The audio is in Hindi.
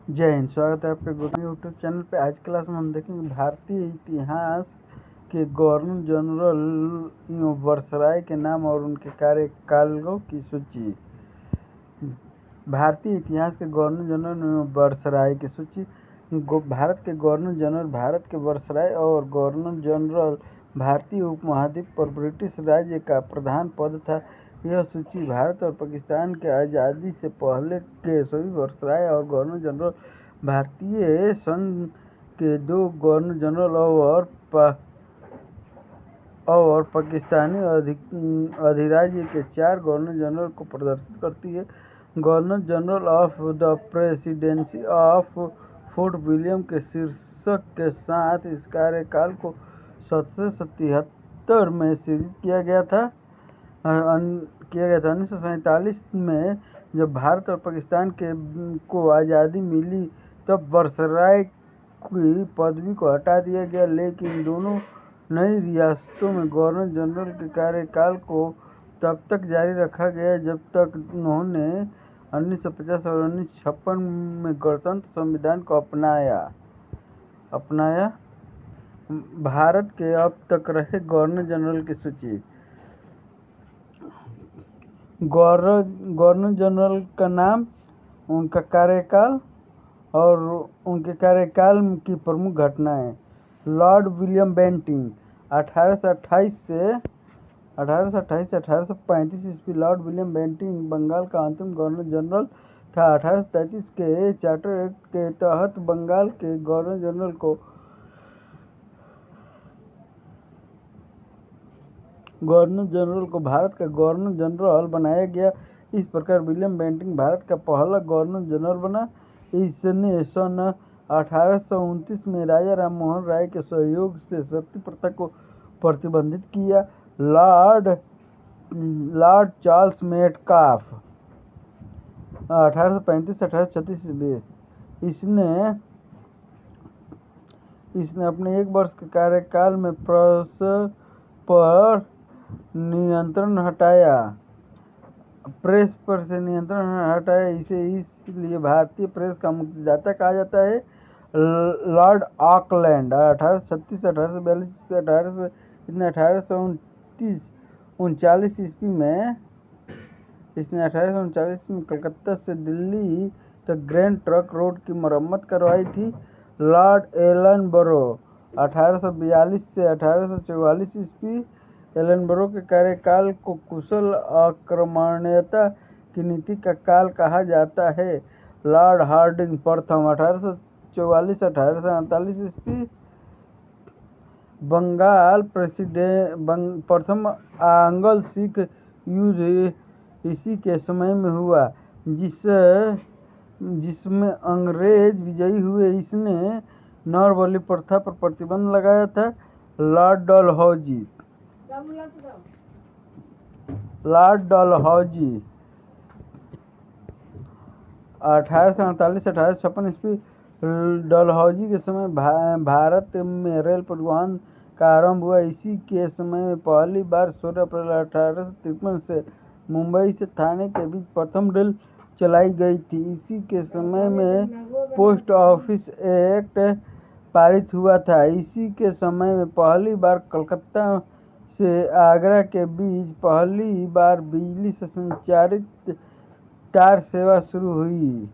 जय हिंद। स्वागत है आपके गुरु यूट्यूब चैनल पे। आज क्लास में हम देखेंगे भारतीय इतिहास के गवर्नर जनरल वायसराय के नाम और उनके कार्यकालों की सूची। भारतीय इतिहास के गवर्नर जनरल वायसराय की सूची। भारत के गवर्नर जनरल भारत के वायसराय और गवर्नर जनरल भारतीय उपमहाद्वीप पर ब्रिटिश राज्य का प्रधान पद था। यह सूची भारत और पाकिस्तान के आज़ादी से पहले के सभी वायसराय और गवर्नर जनरल, भारतीय संघ के 2 गवर्नर जनरल और पाकिस्तानी अधिराज्य के 4 गवर्नर जनरल को प्रदर्शित करती है। Governor general of the presidency of fort William के शीर्षक के साथ इस कार्यकाल को 1777 में सृजित किया गया था। 1947 में जब भारत और पाकिस्तान को आज़ादी मिली तब वायसराय की पदवी को हटा दिया गया, लेकिन दोनों नई रियासतों में गवर्नर जनरल के कार्यकाल को तब तक जारी रखा गया जब तक उन्होंने 1950 और 1956 में गणतंत्र संविधान को अपनाया। भारत के अब तक रहे गवर्नर जनरल की सूची। गवर्नर जनरल का नाम, उनका कार्यकाल और उनके कार्यकाल की प्रमुख घटनाएं। लॉर्ड विलियम बेंटिंक 1828 से 1835 ईस्वी। लॉर्ड विलियम बेंटिंक बंगाल का अंतिम गवर्नर जनरल था। 1833 के चार्टर एक्ट के तहत बंगाल के गवर्नर जनरल को भारत का गवर्नर जनरल बनाया गया। इस प्रकार विलियम बेंटिंक भारत का पहला गवर्नर जनरल बना। इसने सन 1829 में राजा राम मोहन राय के सहयोग से सती प्रथा को प्रतिबंधित किया। लॉर्ड चार्ल्स मेटकाफ 1835 से 1836 ईस्वी। इसने अपने 1 वर्ष के कार्यकाल में प्रेस पर नियंत्रण हटाया। इसे इसलिए भारतीय प्रेस का मुक्तिदाता कहा जाता है। लॉर्ड ऑकलैंड 1836 से 1842 इसने 1839 ईस्वी में कलकत्ता से दिल्ली तक ग्रैंड ट्रंक रोड की मरम्मत करवाई थी। लॉर्ड एलनबरो 1842 से 1844 ईस्वी। एलनबरो के कार्यकाल को कुशल आक्रमणीयता की नीति का काल कहा जाता है। लॉर्ड हार्डिंग प्रथम 1844 से 1848 ईस्वी। बंगाल प्रथम आंग्ल सिख युद्ध इसी के समय में हुआ, जिसमें अंग्रेज विजयी हुए। इसने नरबलि प्रथा पर प्रतिबंध लगाया था। लॉर्ड डलहौजी 1848 से 1856 ईस्वी। डलहौजी के समय भारत में रेल परिवहन का आरंभ हुआ। इसी के समय में पहली बार 16 अप्रैल 1853 से मुंबई से थाने के बीच प्रथम रेल चलाई गई थी। इसी के समय में पोस्ट ऑफिस एक्ट पारित हुआ था। इसी के समय में पहली बार कलकत्ता से आगरा के बीच पहली बार बिजली से संचालित तार सेवा शुरू हुई।